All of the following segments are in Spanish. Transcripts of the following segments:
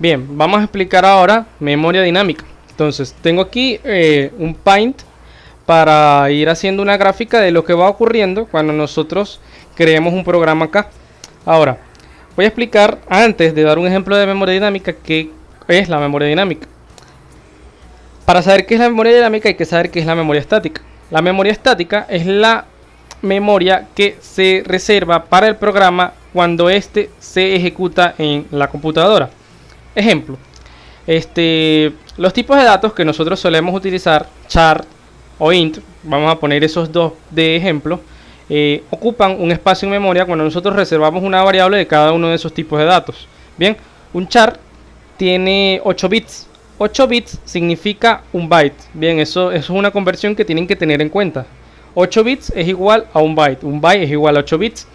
Bien, vamos a explicar ahora memoria dinámica. Entonces, tengo aquí un Paint para ir haciendo una gráfica de lo que va ocurriendo cuando nosotros creemos un programa acá. Ahora, voy a explicar, antes de dar un ejemplo de memoria dinámica, qué es la memoria dinámica. Para saber qué es la memoria dinámica hay que saber qué es la memoria estática. La memoria estática es la memoria que se reserva para el programa cuando éste se ejecuta en la computadora. Ejemplo, los tipos de datos que nosotros solemos utilizar, char o int, vamos a poner esos dos de ejemplo, ocupan un espacio en memoria cuando nosotros reservamos una variable de cada uno de esos tipos de datos. Bien, un char tiene 8 bits. 8 bits significa un byte. Bien, eso es una conversión que tienen que tener en cuenta. 8 bits es igual a un byte. Un byte es igual a 8 bits.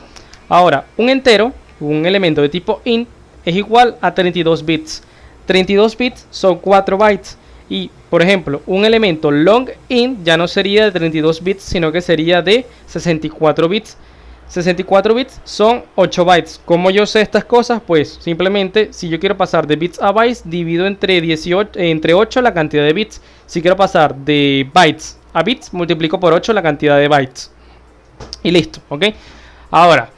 Ahora, un entero, un elemento de tipo int, es igual a 32 bits. 32 bits son 4 bytes. Y, por ejemplo, un elemento long int ya no sería de 32 bits, sino que sería de 64 bits. 64 bits son 8 bytes. ¿Cómo yo sé estas cosas? Pues simplemente si yo quiero pasar de bits a bytes, divido entre 8 la cantidad de bits. Si quiero pasar de bytes a bits, multiplico por 8 la cantidad de bytes. Y listo, ¿ok? Ahora,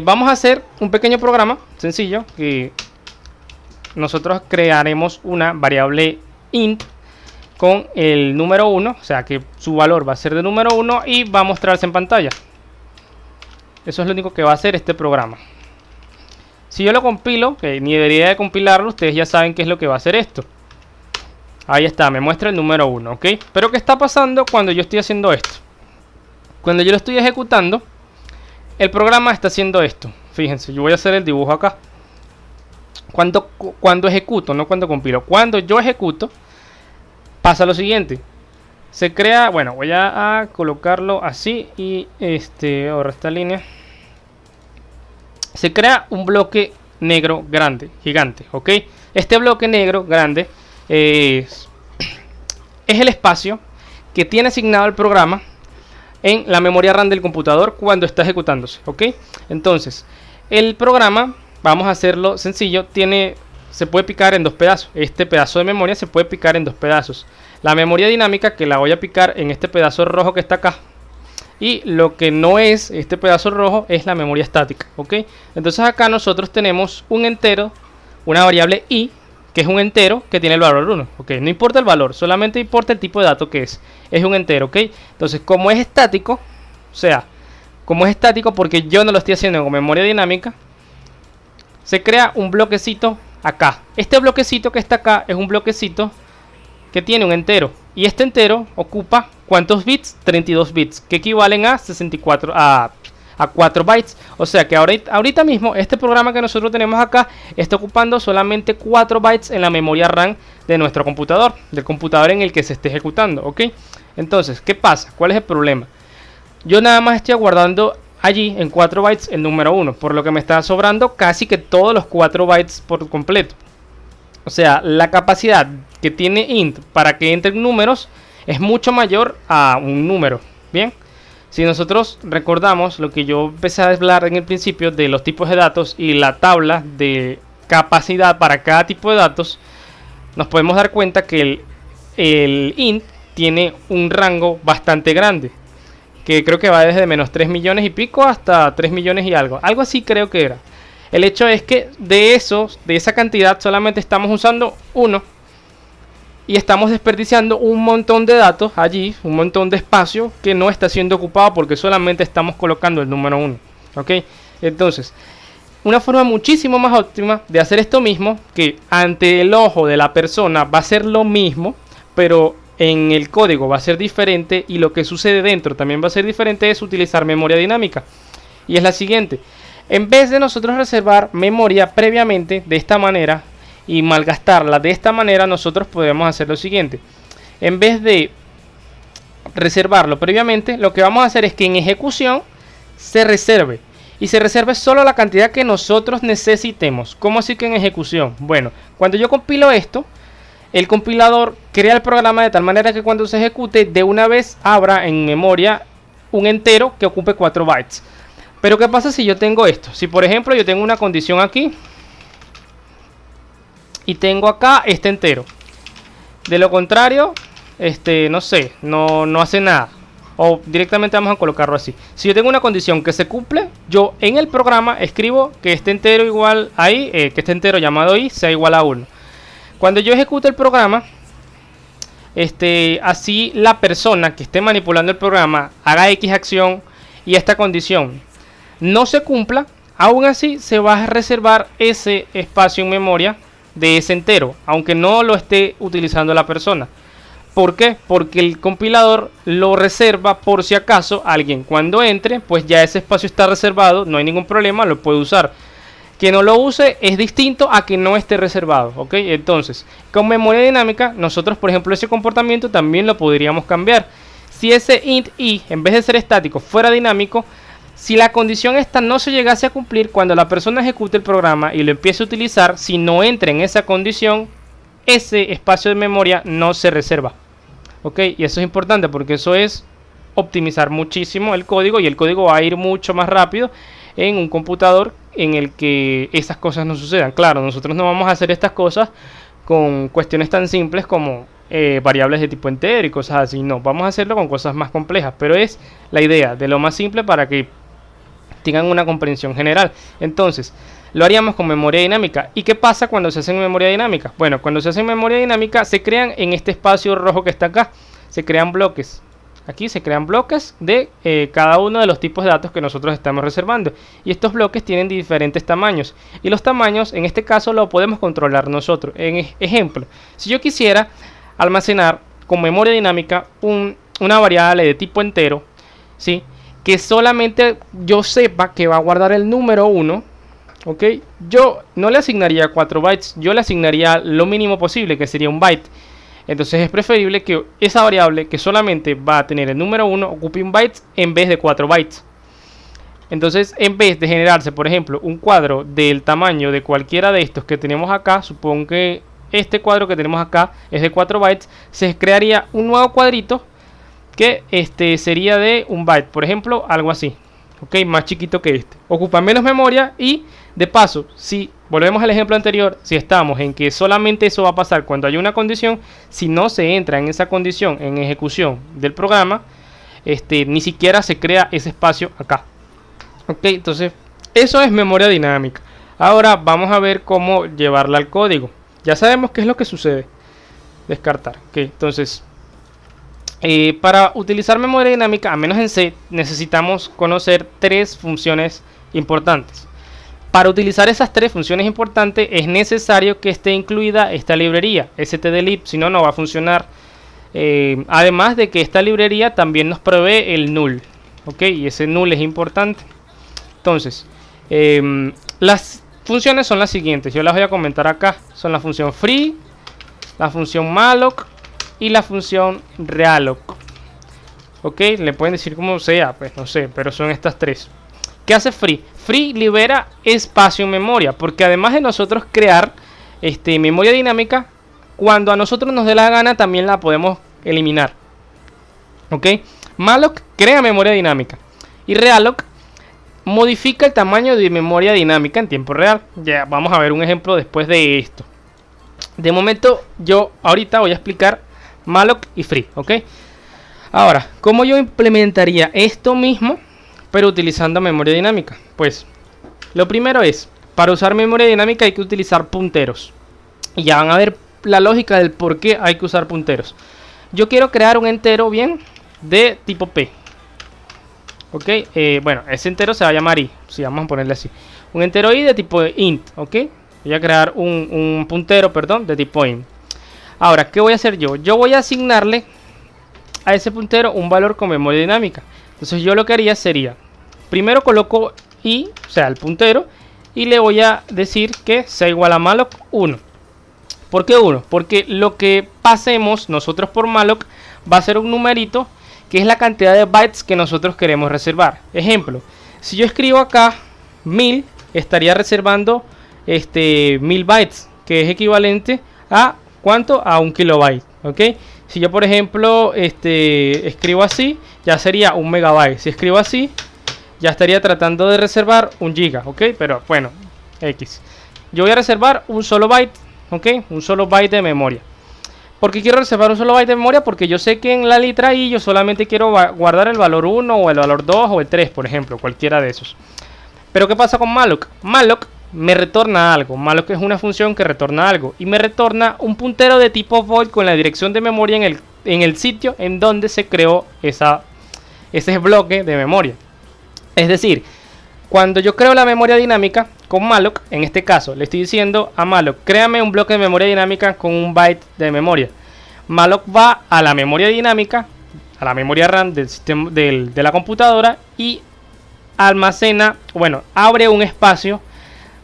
vamos a hacer un pequeño programa sencillo que nosotros crearemos una variable int con el número 1, o sea que su valor va a ser de número 1 y va a mostrarse en pantalla. Eso es lo único que va a hacer este programa. Si yo lo compilo, que ni debería de compilarlo, ustedes ya saben qué es lo que va a hacer esto. Ahí está, me muestra el número 1, ¿ok? Pero ¿qué está pasando cuando yo estoy haciendo esto? Cuando yo lo estoy ejecutando, el programa está haciendo esto. Fíjense, yo voy a hacer el dibujo acá. Cuando ejecuto, no cuando compilo. Cuando yo ejecuto, pasa lo siguiente. Se crea, bueno, voy a colocarlo así y ahora esta línea. Se crea un bloque negro grande, gigante, ¿ok? Este bloque negro grande es el espacio que tiene asignado el programa en la memoria RAM del computador cuando está ejecutándose, ¿ok? Entonces, el programa, vamos a hacerlo sencillo, se puede picar en dos pedazos. Este pedazo de memoria se puede picar en dos pedazos. La memoria dinámica, que la voy a picar en este pedazo rojo que está acá. Y lo que no es este pedazo rojo es la memoria estática, ¿ok? Entonces acá nosotros tenemos un entero, una variable i, que es un entero que tiene el valor 1, ¿ok? No importa el valor, solamente importa el tipo de dato que es. Es un entero, ¿ok? Entonces, como es estático, o sea, como es estático porque yo no lo estoy haciendo con memoria dinámica, se crea un bloquecito acá. Este bloquecito que está acá es un bloquecito que tiene un entero. Y este entero ocupa ¿cuántos bits? 32 bits, que equivalen a 4 bytes. O sea que ahorita mismo este programa que nosotros tenemos acá está ocupando solamente 4 bytes en la memoria RAM de nuestro computador, del computador en el que se esté ejecutando, ¿ok? Entonces, ¿qué pasa? ¿Cuál es el problema? Yo nada más estoy guardando allí en 4 bytes el número 1, por lo que me está sobrando casi que todos los 4 bytes por completo. O sea, la capacidad que tiene int para que entren números es mucho mayor a un número. Bien, si nosotros recordamos lo que yo empecé a hablar en el principio de los tipos de datos y la tabla de capacidad para cada tipo de datos, nos podemos dar cuenta que el int tiene un rango bastante grande, que creo que va desde menos 3 millones y pico hasta 3 millones y algo así creo que era. El hecho es que de esa cantidad solamente estamos usando uno y estamos desperdiciando un montón de datos allí, un montón de espacio que no está siendo ocupado porque solamente estamos colocando el número 1, ¿ok? Entonces, una forma muchísimo más óptima de hacer esto mismo, que ante el ojo de la persona va a ser lo mismo, pero en el código va a ser diferente y lo que sucede dentro también va a ser diferente, es utilizar memoria dinámica. Y es la siguiente: en vez de nosotros reservar memoria previamente de esta manera y malgastarla de esta manera, nosotros podemos hacer lo siguiente. En vez de reservarlo previamente, lo que vamos a hacer es que en ejecución se reserve. Y se reserve solo la cantidad que nosotros necesitemos. ¿Cómo así que en ejecución? Bueno, cuando yo compilo esto, el compilador crea el programa de tal manera que cuando se ejecute, de una vez abra en memoria un entero que ocupe 4 bytes. Pero ¿qué pasa si yo tengo esto? Si por ejemplo yo tengo una condición aquí y tengo acá este entero. De lo contrario, no sé, no hace nada. O directamente vamos a colocarlo así. Si yo tengo una condición que se cumple, yo en el programa escribo que este entero igual a i, que este entero llamado i sea igual a 1. Cuando yo ejecute el programa, así la persona que esté manipulando el programa haga X acción y esta condición no se cumpla, aún así se va a reservar ese espacio en memoria de ese entero, aunque no lo esté utilizando la persona. ¿Por qué? Porque el compilador lo reserva por si acaso alguien cuando entre, pues ya ese espacio está reservado, no hay ningún problema, lo puede usar. Que no lo use es distinto a que no esté reservado, ¿ok? Entonces, con memoria dinámica, nosotros, por ejemplo, ese comportamiento también lo podríamos cambiar. Si ese int i, en vez de ser estático, fuera dinámico, si la condición esta no se llegase a cumplir cuando la persona ejecute el programa y lo empiece a utilizar, si no entra en esa condición, ese espacio de memoria no se reserva. ¿Ok? Y eso es importante porque eso es optimizar muchísimo el código y el código va a ir mucho más rápido en un computador en el que esas cosas no sucedan. Claro, nosotros no vamos a hacer estas cosas con cuestiones tan simples como variables de tipo entero y cosas así. No, vamos a hacerlo con cosas más complejas, pero es la idea de lo más simple para que tengan una comprensión general. Entonces, lo haríamos con memoria dinámica. ¿Y qué pasa cuando se hace en memoria dinámica? Bueno, cuando se hace en memoria dinámica se crean en este espacio rojo que está acá, se crean bloques. Aquí se crean bloques de cada uno de los tipos de datos que nosotros estamos reservando. Y estos bloques tienen diferentes tamaños. Y los tamaños, en este caso, lo podemos controlar nosotros. En ejemplo, si yo quisiera almacenar con memoria dinámica una variable de tipo entero, ¿sí?, que solamente yo sepa que va a guardar el número 1, ¿ok? Yo no le asignaría 4 bytes, yo le asignaría lo mínimo posible, que sería un byte. Entonces es preferible que esa variable que solamente va a tener el número 1 ocupe un byte en vez de 4 bytes. Entonces, en vez de generarse, por ejemplo, un cuadro del tamaño de cualquiera de estos que tenemos acá, supongo que este cuadro que tenemos acá es de 4 bytes, se crearía un nuevo cuadrito que sería de un byte, por ejemplo, algo así, ok, más chiquito que este, ocupa menos memoria y de paso, si volvemos al ejemplo anterior, si estamos en que solamente eso va a pasar cuando hay una condición, si no se entra en esa condición en ejecución del programa, ni siquiera se crea ese espacio acá, ok. Entonces eso es memoria dinámica. Ahora vamos a ver cómo llevarla al código. Ya sabemos qué es lo que sucede, descartar, ok. Entonces para utilizar memoria dinámica, a menos en C, necesitamos conocer 3 funciones importantes. Para utilizar esas 3 funciones importantes es necesario que esté incluida esta librería stdlib, si no, no va a funcionar. Además de que esta librería también nos provee el null, ok, y ese null es importante. Entonces, las funciones son las siguientes, yo las voy a comentar acá. Son la función free, la función malloc y la función realloc. Ok, le pueden decir como sea, pues no sé, pero son estas 3. ¿Qué hace free? Free libera espacio en memoria, porque además de nosotros crear memoria dinámica, cuando a nosotros nos dé la gana también la podemos eliminar. Ok, malloc crea memoria dinámica y realloc modifica el tamaño de memoria dinámica en tiempo real. Ya vamos a ver un ejemplo después de esto. De momento yo ahorita voy a explicar malloc y free, ok. Ahora, ¿cómo yo implementaría esto mismo pero utilizando memoria dinámica? Pues lo primero es, para usar memoria dinámica hay que utilizar punteros. Y ya van a ver la lógica del por qué hay que usar punteros. Yo quiero crear un entero bien de tipo P, ok. Bueno, ese entero se va a llamar i, si vamos a ponerle así, un entero i de tipo int, ok. Voy a crear un puntero, perdón, de tipo int. Ahora, ¿qué voy a hacer yo? Yo voy a asignarle a ese puntero un valor con memoria dinámica. Entonces yo lo que haría sería, primero coloco i, o sea, el puntero, y le voy a decir que sea igual a malloc 1. ¿Por qué 1? Porque lo que pasemos nosotros por malloc va a ser un numerito, que es la cantidad de bytes que nosotros queremos reservar. Ejemplo, si yo escribo acá 1000, estaría reservando 1000 bytes, que es equivalente a ¿cuánto? A 1 kilobyte, ¿ok? Si yo, por ejemplo, escribo así, ya sería 1 megabyte. Si escribo así, ya estaría tratando de reservar 1 giga, ¿ok? Pero bueno, X. Yo voy a reservar un solo byte, ¿ok? Un solo byte de memoria. ¿Por qué quiero reservar un solo byte de memoria? Porque yo sé que en la letra I yo solamente quiero guardar el valor 1 o el valor 2 o el 3, por ejemplo, cualquiera de esos. Pero ¿qué pasa con malloc? Malloc me retorna algo. Malloc es una función que retorna algo y me retorna un puntero de tipo void con la dirección de memoria en el sitio en donde se creó ese bloque de memoria. Es decir, cuando yo creo la memoria dinámica con malloc, en este caso le estoy diciendo a malloc, créame un bloque de memoria dinámica con un byte de memoria. Malloc va a la memoria dinámica, a la memoria RAM del sistema de la computadora y almacena, bueno, abre un espacio,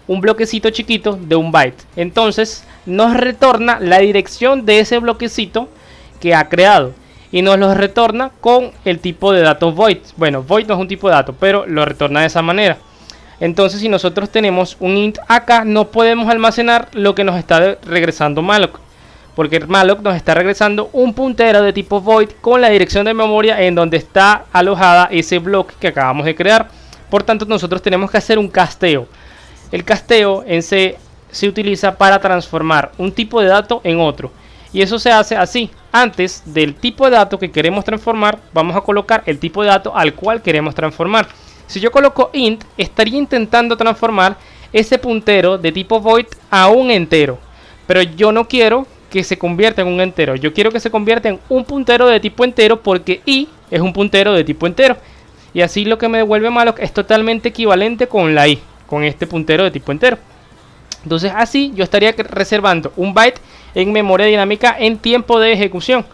un bloquecito chiquito de un byte. Entonces nos retorna la dirección de ese bloquecito que ha creado y nos lo retorna con el tipo de dato void. Bueno, void no es un tipo de dato, pero lo retorna de esa manera. Entonces si nosotros tenemos un int acá, no podemos almacenar lo que nos está regresando malloc, porque malloc nos está regresando un puntero de tipo void con la dirección de memoria en donde está alojada ese bloque que acabamos de crear. Por tanto, nosotros tenemos que hacer un casteo. El casteo en C se utiliza para transformar un tipo de dato en otro. Y eso se hace así. Antes del tipo de dato que queremos transformar, vamos a colocar el tipo de dato al cual queremos transformar. Si yo coloco int, estaría intentando transformar ese puntero de tipo void a un entero. Pero yo no quiero que se convierta en un entero. Yo quiero que se convierta en un puntero de tipo entero porque i es un puntero de tipo entero. Y así lo que me devuelve malloc es totalmente equivalente con la i, con este puntero de tipo entero. Entonces así yo estaría reservando un byte en memoria dinámica en tiempo de ejecución.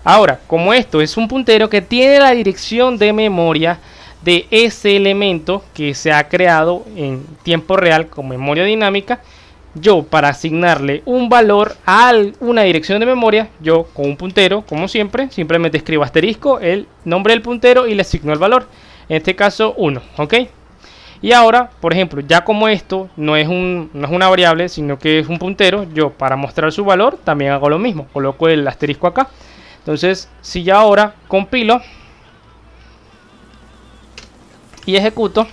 Ahora, como esto es un puntero que tiene la dirección de memoria de ese elemento que se ha creado en tiempo real con memoria dinámica, yo para asignarle un valor a una dirección de memoria, yo con un puntero, como siempre, simplemente escribo asterisco, el nombre del puntero y le asigno el valor. En este caso 1, ¿ok? Y ahora, por ejemplo, ya como esto no es una variable, sino que es un puntero, yo para mostrar su valor también hago lo mismo, coloco el asterisco acá. Entonces, si ya ahora compilo y ejecuto,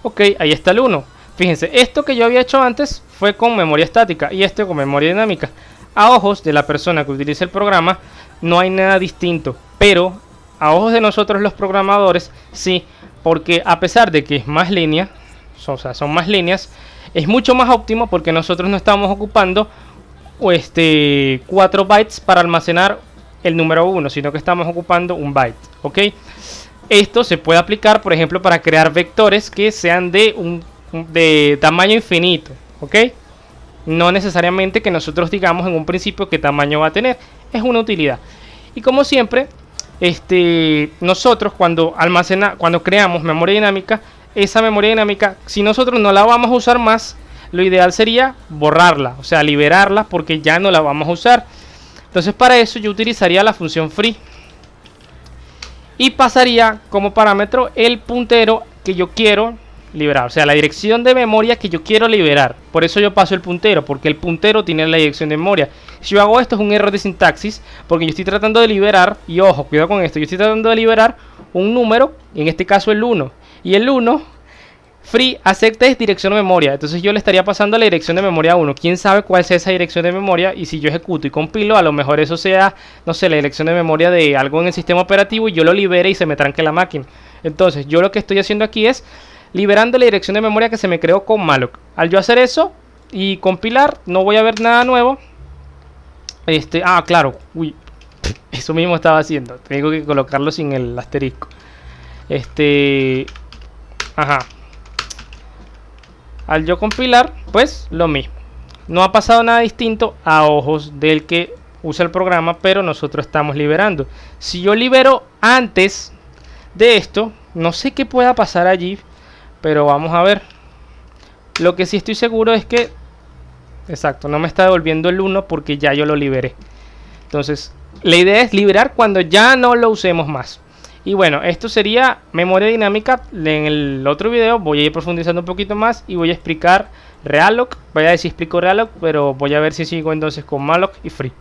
ok, ahí está el 1. Fíjense, esto que yo había hecho antes fue con memoria estática y este con memoria dinámica. A ojos de la persona que utiliza el programa no hay nada distinto, pero a ojos de nosotros los programadores sí, porque a pesar de que es más línea, o sea, son más líneas, es mucho más óptimo porque nosotros no estamos ocupando 4 bytes para almacenar el número 1, sino que estamos ocupando un byte, ¿ok? Esto se puede aplicar, por ejemplo, para crear vectores que sean de tamaño infinito, ¿ok? No necesariamente que nosotros digamos en un principio qué tamaño va a tener, es una utilidad. Y como siempre, nosotros cuando creamos memoria dinámica, esa memoria dinámica, si nosotros no la vamos a usar más, lo ideal sería borrarla, o sea, liberarla porque ya no la vamos a usar. Entonces para eso yo utilizaría la función free y pasaría como parámetro el puntero que yo quiero liberar, o sea, la dirección de memoria que yo quiero liberar. Por eso yo paso el puntero, porque el puntero tiene la dirección de memoria. Si yo hago esto es un error de sintaxis, porque yo estoy tratando de liberar, y ojo, cuidado con esto, yo estoy tratando de liberar un número, en este caso el 1, y el 1 free acepta es dirección de memoria. Entonces yo le estaría pasando la dirección de memoria a 1. Quién sabe cuál es esa dirección de memoria, y si yo ejecuto y compilo, a lo mejor eso sea, no sé, la dirección de memoria de algo en el sistema operativo y yo lo libere y se me tranque la máquina. Entonces yo lo que estoy haciendo aquí es liberando la dirección de memoria que se me creó con malloc. Al yo hacer eso y compilar, no voy a ver nada nuevo. Claro, uy, eso mismo estaba haciendo. Tengo que colocarlo sin el asterisco. Al yo compilar, pues lo mismo. No ha pasado nada distinto a ojos del que usa el programa, pero nosotros estamos liberando. Si yo libero antes de esto, no sé qué pueda pasar allí, pero vamos a ver. Lo que sí estoy seguro es que, exacto, no me está devolviendo el 1 porque ya yo lo liberé. Entonces, la idea es liberar cuando ya no lo usemos más. Y bueno, esto sería memoria dinámica. En el otro video voy a ir profundizando un poquito más y voy a explicar realloc. Voy a decir explico realloc, pero voy a ver si sigo entonces con malloc y free.